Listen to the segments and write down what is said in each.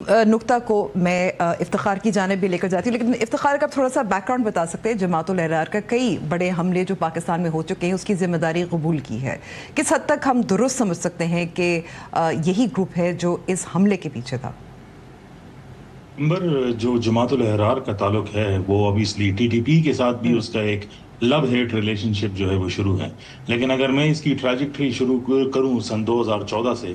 نقطہ کو میں افتخار کی جانب بھی لے کر جاتی ہوں، لیکن افتخار کا تھوڑا سا بیک گراؤنڈ بتا سکتے ہیں؟ جماعت الاحرار کا کئی بڑے حملے جو پاکستان میں ہو چکے ہیں اس کی ذمہ داری قبول کی ہے، کس حد تک ہم درست سمجھ سکتے ہیں کہ یہی گروپ ہے جو اس حملے کے پیچھے تھا؟ جو جماعت الاحرار کا تعلق ہے وہ obviously ٹی ٹی پی کے ساتھ بھی اس کا ایک لو ہیٹ ریلیشن شپ جو ہے وہ شروع ہے. لیکن اگر میں اس کی ٹریجیکٹری شروع کروں سن 2014 سے،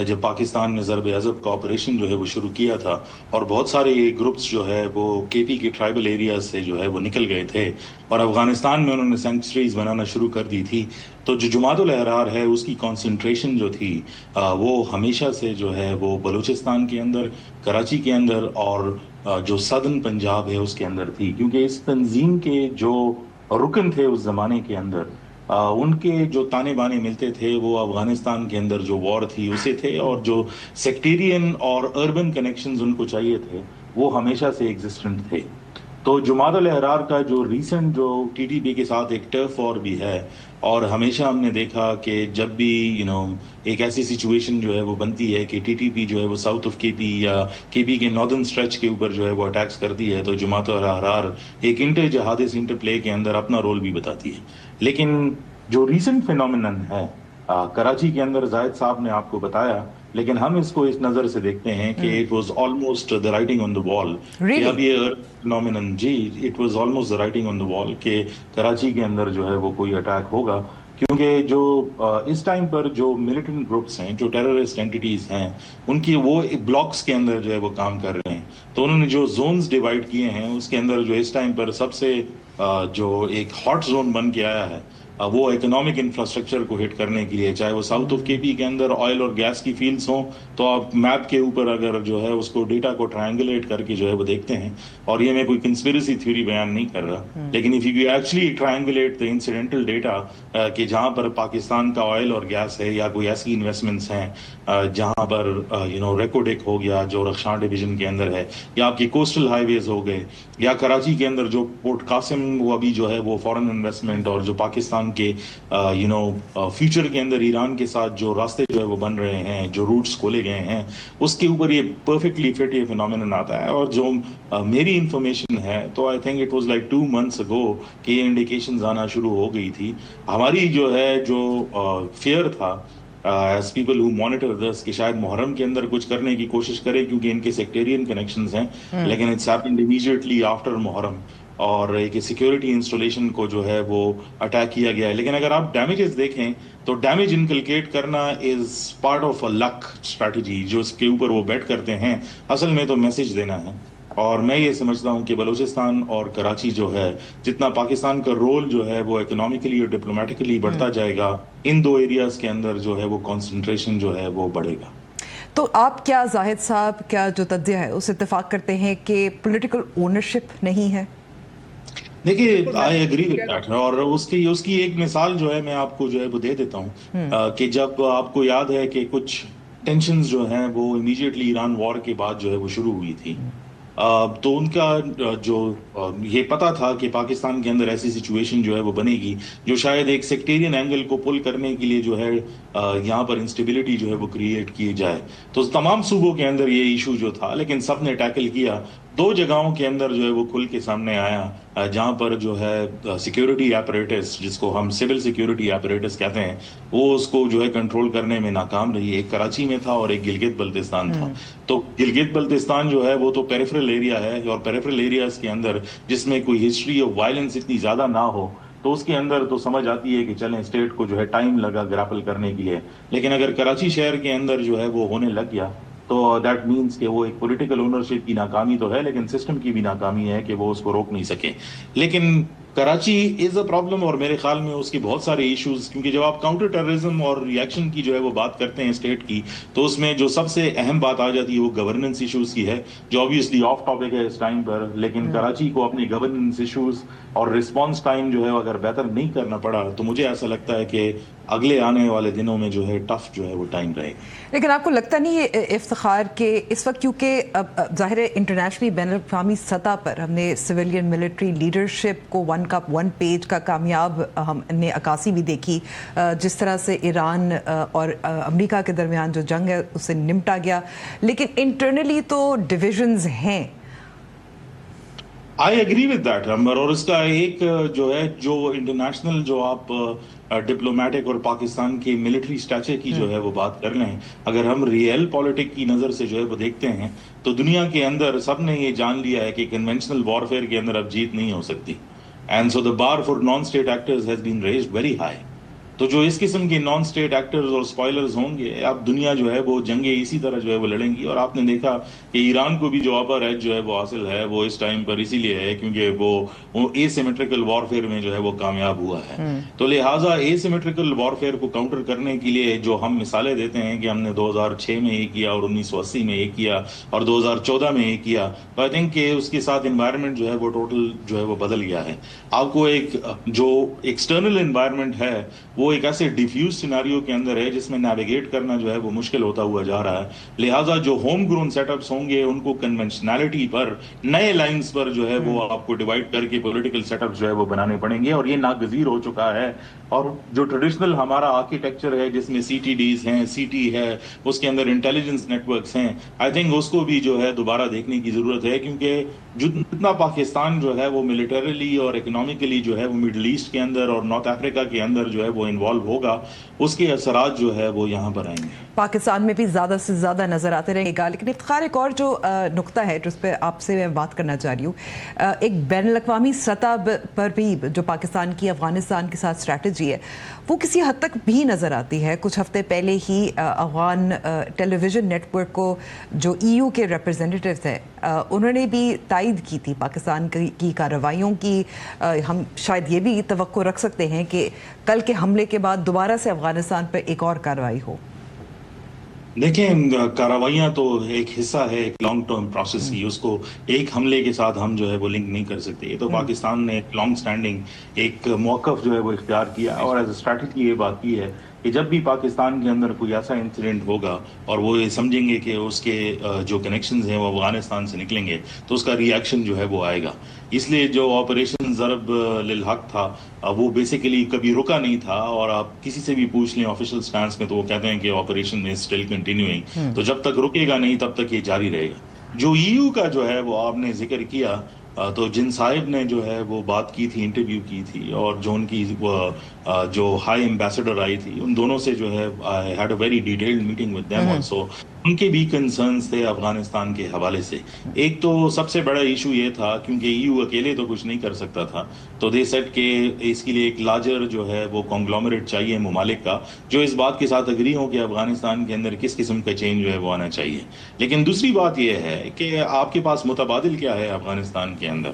جب پاکستان نے ضرب عضب کا آپریشن جو ہے وہ شروع کیا تھا اور بہت سارے گروپس جو ہے وہ کے پی کے ٹرائبل ایریاز سے جو ہے وہ نکل گئے تھے اور افغانستان میں انہوں نے سینکچریز بنانا شروع کر دی تھی، تو جو جماعت الاحرار ہے اس کی کانسنٹریشن جو تھی وہ ہمیشہ سے جو ہے وہ بلوچستان کے اندر، کراچی کے اندر اور جو سدرن پنجاب ہے اس کے اندر تھی. کیونکہ اس تنظیم کے جو رکن تھے اس زمانے کے اندر، ان کے جو تانے بانے ملتے تھے وہ افغانستان کے اندر جو وار تھی اسے تھے، اور جو سیکٹیرین اور اربن کنیکشنز ان کو چاہیے تھے وہ ہمیشہ سے ایگزسٹنٹ تھے. تو جماعت الاحرار کا جو ریسنٹ جو ٹی ٹی پی کے ساتھ ایک ٹرف وار بھی ہے، اور ہمیشہ ہم نے دیکھا کہ جب بھی ایک ایسی سچویشن جو ہے وہ بنتی ہے کہ ٹی ٹی پی جو ہے وہ ساؤتھ آف کے پی یا کے پی کے ناردرن اسٹریچ کے اوپر جو ہے وہ اٹیکس کرتی ہے، تو جماعت الاحرار ایک انٹر جہادی انٹر پلے کے اندر اپنا رول بھی بتاتی ہے. لیکن جو ریسنٹ فینومینن ہے کراچی کے اندر، زاہد صاحب نے آپ کو بتایا، لیکن ہم اس کو اس نظر سے دیکھتے ہیں کہ it was almost the writing on the wall کہ اب یہ فینومینن، جی it was almost the writing on the wall کہ کراچی کے اندر جو ہے وہ کوئی اٹیک ہوگا. کیونکہ جو اس ٹائم پر جو ملیٹنٹ گروپس ہیں، جو ٹیررسٹ اینٹیز ہیں، ان کی وہ بلاکس کے اندر جو ہے وہ کام کر رہے ہیں. تو انہوں نے جو زونز ڈیوائڈ کیے ہیں اس کے اندر جو اس ٹائم پر سب سے جو ایک ہاٹ زون بن کے آیا ہے وہ اکنامک انفراسٹرکچر کو ہٹ کرنے کے لیے، چاہے وہ ساؤتھ آف کے پی کے اندر آئل اور گیس کی فیلڈز ہوں. تو آپ میپ کے اوپر اگر جو ہے اس کو ڈیٹا کو ٹرائنگولیٹ کر کے جو ہے وہ دیکھتے ہیں، اور یہ میں کوئی کنسپیریسی تھیوری بیان نہیں کر رہا، لیکن if you actually triangulate the incidental data کہ جہاں پر پاکستان کا آئل اور گیس ہے یا کوئی ایسی انویسٹمنٹس ہیں جہاں پر ریکوڈیک ہو گیا جو رخشان ڈویژن کے اندر ہے، یا آپ کی کوسٹل ہائی ویز ہو گئے، یا کراچی کے اندر جو پورٹ قاسم وہ ابھی جو ہے وہ فورن انویسٹمنٹ، اور جو پاکستان کے فیوچر کے اندر ایران کے ساتھ جو راستے جو ہے وہ بن رہے ہیں، جو روٹس کھولے گئے ہیں، اس کے اوپر یہ پرفیکٹلی فٹ یہ فینومینن آتا ہے. اور جو میری انفارمیشن ہے تو I think it was like 2 months ago کہ یہ انڈیکیشنز آنا شروع ہو گئی تھی. ہماری جو ہے جو فیئر تھا as people who monitor this کہ شاید محرم کے اندر کچھ کرنے کی کوشش کرے کیونکہ ان کے سیکٹیرین کنیکشنز ہیں، لیکن اٹس ہیپنڈ امیجیٹلی آفٹر محرم، اور ایک سیکیورٹی انسٹالیشن کو جو ہے وہ اٹیک کیا گیا ہے. لیکن اگر آپ ڈیمیجز دیکھیں تو ڈیمیج انکلکیٹ کرنا is part of a luck strategy جو اس کے اوپر وہ بیٹ کرتے ہیں. اصل میں تو میسج دینا ہے، اور میں یہ سمجھتا ہوں کہ بلوچستان اور کراچی جو ہے، جتنا پاکستان کا رول جو ہے وہ اکنامیکلی اور ڈپلومیٹکلی بڑھتا جائے گا، ان دو ایریاز کے اندر جو ہے وہ کانسنٹریشن جو ہے وہ بڑھے گا. تو آپ کیا زاہد صاحب کیا جو تجزیہ ہے اس اتفاق کرتے ہیں کہ پولیٹیکل اونرشپ نہیں ہے؟ دیکھیے آئی ایگری ود دیٹ، اور اس کی ایک مثال جو ہے میں آپ کو جو ہے وہ دے دیتا ہوں کہ جب آپ کو یاد ہے کہ کچھ ٹینشنز جو ہیں وہ امیجیٹلی ایران وار کے بعد جو ہے وہ شروع ہوئی تھی، تو ان کا جو یہ پتا تھا کہ پاکستان کے اندر ایسی سچویشن جو ہے وہ بنے گی جو شاید ایک سیکٹیرین اینگل کو پل کرنے کے لیے جو ہے یہاں پر انسٹیبلٹی جو ہے وہ کریٹ کی جائے. تو تمام صوبوں کے اندر یہ ایشو جو تھا، لیکن سب نے ٹیکل کیا. 2 جگہوں کے اندر جو ہے وہ کھل کے سامنے آیا جہاں پر جو ہے سیکیورٹی ایپریٹس، جس کو ہم سول سیکیورٹی ایپریٹس کہتے ہیں، وہ اس کو جو ہے کنٹرول کرنے میں ناکام رہی. ایک کراچی میں تھا اور ایک گلگت بلتستان تھا. تو گلگت بلتستان جو ہے وہ تو پیریفرل ایریا ہے، اور پیریفرل ایریاز کے اندر جس میں کوئی ہسٹری آف وائلنس اتنی زیادہ نہ ہو تو اس کے اندر تو سمجھ آتی ہے کہ چلیں اسٹیٹ کو جو ہے ٹائم لگا گریپل کرنے کے لیے. لیکن اگر کراچی شہر کے اندر جو ہے وہ ہونے لگ گیا تو دیٹ مینس کہ وہ ایک پولیٹیکل اونرشپ کی ناکامی تو ہے، لیکن سسٹم کی بھی ناکامی ہے کہ وہ اس کو روک نہیں سکے. لیکن کراچی از اے پرابلم، اور میرے خیال میں اس کی بہت سارے ایشوز، کیونکہ جب آپ کاؤنٹر ٹیررزم اور ریئیکشن کی جو ہے وہ بات کرتے ہیں اسٹیٹ کی، تو اس میں جو سب سے اہم بات آ جاتی ہے وہ گورننس ایشوز کی ہے، جو آبویسلی آف ٹاپک ہے اس ٹائم پر. لیکن کراچی کو اپنی گورننس ایشوز اور رسپانس ٹائم جو ہے اگر بہتر نہیں کرنا پڑا تو مجھے ایسا لگتا ہے کہ اگلے آنے والے دنوں میں جو ہے ٹف جو ہے وہ ٹائم رہے گا. لیکن آپ کو لگتا نہیں ہے افتخار کہ اس وقت کیونکہ ظاہر انٹرنیشنلی بین الاقوامی سطح پر ہم نے سویلین ملٹری لیڈرشپ کو 1 ون کپ ون پیج کا کامیاب ہم نے عکاسی بھی دیکھی, جس طرح سے ایران اور امریکہ کے درمیان جو جنگ ہے اس سے نمٹا گیا, لیکن انٹرنلی تو ڈویژنز ہیں. آئی ایگری ود دیٹ امبر, اور اس کا ایک جو ہے جو انٹرنیشنل جو آپ ڈپلومیٹک اور پاکستان کی ملٹری اسٹیچر کی جو ہے وہ بات کر لیں, اگر ہم ریئل پالیٹک کی نظر سے جو ہے وہ دیکھتے ہیں تو دنیا کے اندر سب نے یہ جان لیا ہے کہ کنونشنل وارفیئر کے اندر اب جیت نہیں ہو سکتی, and so the bar for non state actors has been raised very high. تو جو اس قسم کے نان اسٹیٹ ایکٹرز اور اسپوائلرز ہوں گے, اب دنیا جو ہے وہ جنگیں اسی طرح جو ہے وہ لڑیں گی. اور آپ نے دیکھا کہ ایران کو بھی جو اپر ایج جو ہے وہ حاصل ہے وہ اس ٹائم پر اسی لیے ہے کیونکہ وہ اے سیمیٹریکل وارفیئر میں جو ہے وہ کامیاب ہوا ہے. تو لہٰذا اے سیمیٹریکل وارفیئر کو کاؤنٹر کرنے کے لیے جو ہم مثالیں دیتے ہیں کہ ہم نے 2006 میں یہ کیا اور 1980 میں یہ کیا اور 2014 میں یہ کیا, تو آئی تھنک کہ اس کے ساتھ انوائرمنٹ جو ہے وہ ٹوٹل جو ہے وہ بدل گیا ہے. آپ کو ایک جو ایکسٹرنل انوائرمنٹ ہے وہ ایک ایسے ڈیفیوز سیناریو کے اندر ہے جس میں نیویگیٹ کرنا جو ہے وہ مشکل ہوتا ہوا جا رہا ہے. لہٰذا جو ہوم گرون سیٹ اپس ہوں گے ان کو کنونشنالٹی پر نئے لائنز پر جو ہے وہ آپ کو ڈیوائڈ کر کے پولیٹیکل سیٹ اپس جو ہے وہ بنانے پڑیں گے, اور یہ ناگزیر ہو چکا ہے. اور جو ٹریڈیشنل ہمارا آرکیٹیکچر ہے جس میں سی ٹی ڈیز ہیں, سی ٹی ہے, اس کے اندر انٹیلیجنس نیٹورکس ہیں, آئی تھنک اس کو بھی جو ہے دوبارہ دیکھنے کی ضرورت ہے, کیونکہ جتنا پاکستان جو ہے وہ ملیٹریلی اور اکنامیکلی جو ہے وہ مڈل ایسٹ کے اندر اور نارتھ افریقہ کے اندر جو ہے وہ انوالو ہوگا, اس کے اثرات جو ہے وہ یہاں پر آئیں گے. پاکستان میں بھی زیادہ سے زیادہ نظر آتے رہیں گا. لیکن افتخار ایک اور جو نقطہ ہے جس پہ آپ سے میں بات کرنا چاہ رہی ہوں, ایک بین الاقوامی سطح پر بھی جو پاکستان کی افغانستان کے ساتھ اسٹریٹجی ہے وہ کسی حد تک بھی نظر آتی ہے. کچھ ہفتے پہلے ہی افغان ٹیلی ویژن نیٹ ورک کو جو ای یو کے ریپرزینٹیوز ہیں انہوں نے بھی تائید کی تھی پاکستان کی کارروائیوں کی. ہم شاید یہ بھی توقع رکھ سکتے ہیں کہ کل کے حملے کے بعد دوبارہ سے افغانستان پہ ایک اور کارروائی ہو. دیکھیں, کارروائیاں تو ایک حصہ ہے ایک لانگ ٹرم پروسیس کی, اس کو ایک حملے کے ساتھ ہم جو ہے وہ لنک نہیں کر سکتے. یہ تو پاکستان نے ایک لانگ سٹینڈنگ ایک موقف جو ہے وہ اختیار کیا اور ایز اے اسٹریٹجی یہ بات کی ہے کہ جب بھی پاکستان کے اندر کوئی ایسا انسیڈنٹ ہوگا اور وہ یہ سمجھیں گے کہ اس کے جو کنیکشنز ہیں وہ افغانستان سے نکلیں گے تو اس کا ری ایکشن جو ہے وہ آئے گا. اس لیے جو آپریشن ضرب للحق تھا وہ بیسیکلی کبھی رکا نہیں تھا, اور آپ کسی سے بھی پوچھ لیں آفیشیل سٹانس میں تو وہ کہتے ہیں کہ آپریشن از اسٹل کنٹینیوئنگ. تو جب تک رکے گا نہیں تب تک یہ جاری رہے گا. جو ای یو کا جو ہے وہ آپ نے ذکر کیا, تو جن صاحب نے جو ہے وہ بات کی تھی, انٹرویو کی تھی, اور جو ان کی جو ہائی ایمبیسڈر آئی تھی ان دونوں سے جو ہے I had a very detailed meeting with them also. ان کے بھی کنسرنس تھے افغانستان کے حوالے سے. ایک تو سب سے بڑا ایشو یہ تھا کیونکہ ای یو اکیلے تو کچھ نہیں کر سکتا تھا, تو دے سیٹ کہ اس کے لیے ایک لارجر جو ہے وہ کانگلومریٹ چاہیے ممالک کا جو اس بات کے ساتھ اگری ہو کہ افغانستان کے اندر کس قسم کا چینج جو ہے وہ آنا چاہیے. لیکن دوسری بات یہ ہے کہ آپ کے پاس متبادل کیا ہے افغانستان کے اندر,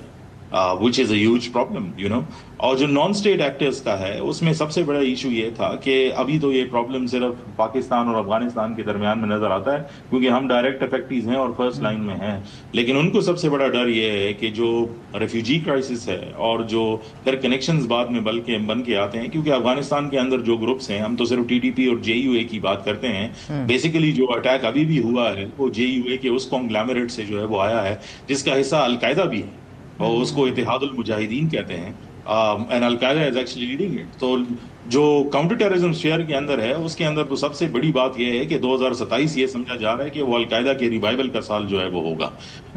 which is a huge problem, you know. اور جو نان اسٹیٹ ایکٹرز کا ہے اس میں سب سے بڑا ایشو یہ تھا کہ ابھی تو یہ پرابلم صرف پاکستان اور افغانستان کے درمیان میں نظر آتا ہے کیونکہ ہم ڈائریکٹ افیکٹیز ہیں اور فرسٹ لائن میں ہیں, لیکن ان کو سب سے بڑا ڈر یہ ہے کہ جو ریفیوجی کرائسس ہے اور جو پھر کنیکشنز بعد میں بلکہ بن کے آتے ہیں, کیونکہ افغانستان کے اندر جو گروپس ہیں, ہم تو صرف ٹی ٹی پی اور جے یو اے کی بات کرتے ہیں, بیسیکلی جو اٹیک ابھی بھی ہوا ہے وہ جے یو اے کے اس کانگلامریٹ سے جو ہے وہ آیا ہے جس کا حصہ القاعدہ بھی ہے, اور اس کو اتحاد المجاہدین کہتے ہیں, and Al-Qaeda is actually leading it. تو جو کاؤنٹر ٹیررزم شیئر کے اندر ہے اس کے اندر تو سب سے بڑی بات یہ ہے کہ 2027 یہ سمجھا جا رہا ہے کہ وہ القاعدہ کے ریوائول کا سال جو ہے وہ ہوگا.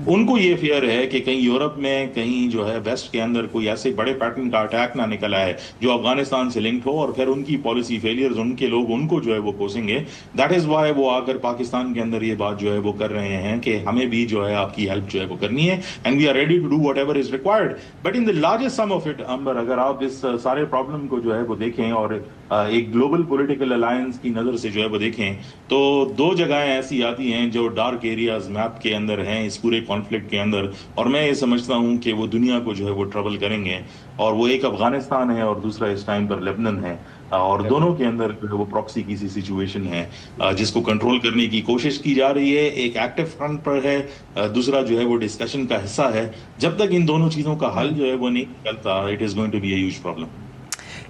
ان کو یہ فیئر ہے کہ کہیں یورپ میں کہیں جو ہے ویسٹ کے اندر کوئی ایسے بڑے پیٹرن کا اٹیک نہ نکل آئے جو افغانستان سے لنکڈ ہو اور پھر ان کی پالیسی فیلئرز ان کے لوگ ان کو جو ہے وہ کوسیں گے. دیٹ از وائی وہ آ کر پاکستان کے اندر یہ بات جو ہے وہ کر رہے ہیں کہ ہمیں بھی جو ہے آپ کی ہیلپ جو ہے وہ کرنی ہے, and we are ready to do whatever is required. But in the largest sum of it امبر, اگر آپ اس سارے پرابلم کو جو ہے وہ دیکھیں اور ایک گلوبل پولیٹیکل الائنس کی نظر سے جو ہے وہ دیکھیں تو دو جگہیں ایسی آتی ہیں جو ڈارک ایریاز میپ کے اندر ہیں اس پورے کانفلکٹ کے اندر, اور میں یہ سمجھتا ہوں کہ وہ دنیا کو جو ہے وہ ٹربل کریں گے, اور وہ ایک افغانستان ہے اور دوسرا اس ٹائم پر لیبنن ہے, اور دونوں کے اندر جو ہے وہ پراکسی کی سی سچویشن ہے جس کو کنٹرول کرنے کی کوشش کی جا رہی ہے. ایک ایکٹیو فرنٹ پر ہے, دوسرا جو ہے وہ ڈسکشن کا حصہ ہے. جب تک ان دونوں چیزوں کا حل جو ہے وہ نہیں نکلتا, it is going to be a huge problem.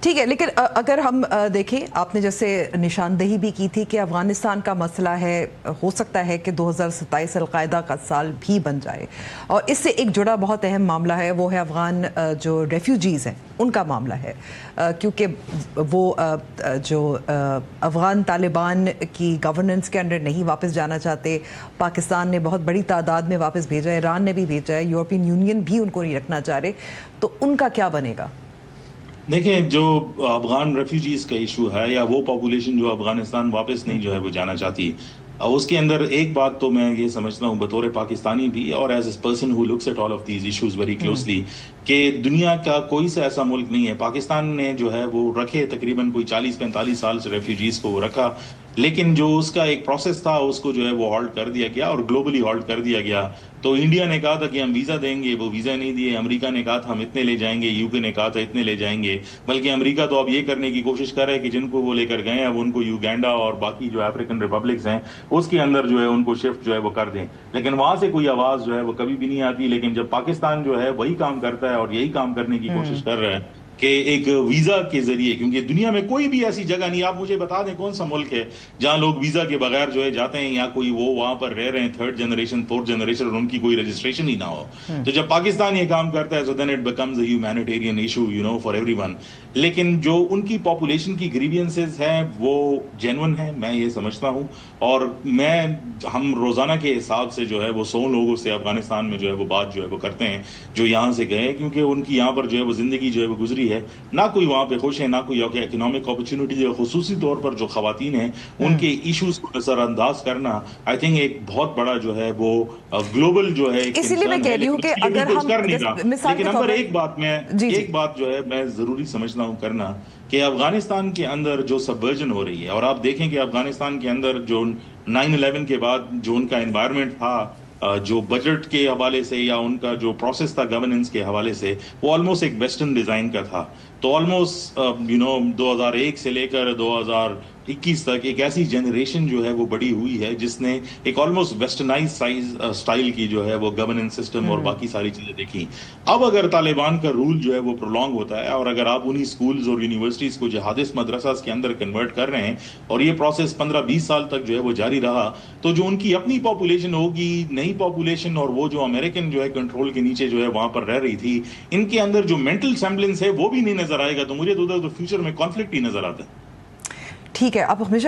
ٹھیک ہے، لیکن اگر ہم دیکھیں، آپ نے جیسے نشاندہی بھی کی تھی کہ افغانستان کا مسئلہ ہے، ہو سکتا ہے کہ 2027 القاعدہ کا سال بھی بن جائے، اور اس سے ایک جڑا بہت اہم معاملہ ہے، وہ ہے افغان جو ریفیوجیز ہیں ان کا معاملہ ہے، کیونکہ وہ جو افغان طالبان کی گورننس کے انڈر نہیں واپس جانا چاہتے، پاکستان نے بہت بڑی تعداد میں واپس بھیجا ہے، ایران نے بھی بھیجا ہے، یورپین یونین بھی ان کو نہیں رکھنا چاہ رہے، تو ان کا کیا بنے گا؟ دیکھیں، جو افغان ریفیوجیز کا ایشو ہے یا وہ پاپولیشن جو افغانستان واپس نہیں جو ہے وہ جانا چاہتی، اس کے اندر ایک بات تو میں یہ سمجھتا ہوں بطور پاکستانی بھی اور as a person who looks at all of these issues very closely, کہ دنیا کا کوئی سا ایسا ملک نہیں ہے، پاکستان نے جو ہے وہ رکھے تقریباً کوئی 40-45 سال سے ریفیوجیز کو وہ رکھا، لیکن جو اس کا ایک پروسیس تھا اس کو جو ہے وہ ہالٹ کر دیا گیا اور گلوبلی ہالٹ کر دیا گیا۔ تو انڈیا نے کہا تھا کہ ہم ویزا دیں گے، وہ ویزا نہیں دیے، امریکہ نے کہا تھا ہم اتنے لے جائیں گے، یو کے نے کہا تھا اتنے لے جائیں گے، بلکہ امریکہ تو اب یہ کرنے کی کوشش کر رہا ہے کہ جن کو وہ لے کر گئے ہیں اب ان کو یوگینڈا اور باقی جو افریقن ریپبلکس ہیں اس کے اندر جو ہے ان کو شفٹ جو ہے وہ کر دیں، لیکن وہاں سے کوئی آواز جو ہے وہ کبھی بھی نہیں آتی۔ لیکن جب پاکستان جو ہے وہی کام کرتا ہے اور یہی کام کرنے کی کوشش کر رہا ہے کہ ایک ویزا کے ذریعے، کیونکہ دنیا میں کوئی بھی ایسی جگہ نہیں، آپ مجھے بتا دیں کون سا ملک ہے جہاں لوگ ویزا کے بغیر جو ہے جاتے ہیں، یا کوئی وہ وہاں پر رہ رہے ہیں 3rd جنریشن 4th جنریشن اور ان کی کوئی رجسٹریشن ہی نہ ہو۔ تو جب پاکستان یہ کام کرتا ہے so then it becomes a humanitarian issue for everyone۔ لیکن جو ان کی پاپولیشن کی گریوینسز ہیں وہ جینون ہیں، میں یہ سمجھتا ہوں، اور ہم روزانہ کے حساب سے جو ہے وہ 100 لوگوں سے افغانستان میں جو ہے وہ بات جو ہے وہ کرتے ہیں جو یہاں سے گئے، کیونکہ ان کی یہاں پر جو ہے وہ زندگی جو ہے وہ گزری ہے، نہ کوئی وہاں پہ خوش ہے، نہ کوئی اکنامک اپرچونٹی ہے، خصوصی طور پر جو خواتین ہیں ان کے ایشوز کو نظر انداز کرنا آئی تھنک ایک بہت بڑا جو ہے وہ گلوبل جو ہے ایک اسی لیے میں کنسرن کہہ ہے، رہی ہوں لیکن کہ اس کے لیے اگر کوئی ہم کچھ کر نہیں رہا۔ مثال کے لیکن طور نمبر پر ایک بات جو ہے میں ضروری سمجھتا ہوں کرنا کہ افغانستان کے اندر جو سبورجن ہو رہی ہے، اور آپ دیکھیں کہ افغانستان کے اندر جو 9/11 کے بعد جو ان کا انوائرمنٹ تھا، جو بجٹ کے حوالے سے یا ان کا جو پروسیس تھا گورننس کے حوالے سے، وہ آلموسٹ ایک ویسٹرن ڈیزائن کا تھا۔ تو آلموسٹ 2001 سے لے کر 2021 تک ایک ایسی جنریشن جو ہے وہ بڑی ہوئی ہے جس نے ایک آلموسٹ ویسٹرنائز سٹائل کی جو ہے وہ گورننس سسٹم اور باقی ساری چیزیں دیکھی۔ اب اگر طالبان کا رول جو ہے وہ پرولونگ ہوتا ہے اور اگر آپ انہی سکولز اور یونیورسٹیز کو جہادست مدرساز کے اندر کنورٹ کر رہے ہیں اور یہ پروسیس 15-20 سال تک جو ہے وہ جاری رہا، تو جو ان کی اپنی پاپولیشن ہوگی، نئی پاپولیشن، اور وہ جو امریکن جو ہے کنٹرول کے نیچے جو ہے وہاں پر رہ رہی تھی، ان کے اندر جو مینٹل سیمبلنس ہے وہ بھی نہیں نظر آئے گا۔ تو مجھے تو ادھر فیوچر میں کانفلکٹ ہی نظر آتا ہے۔ ٹھیک ہے، آپ ہمیشہ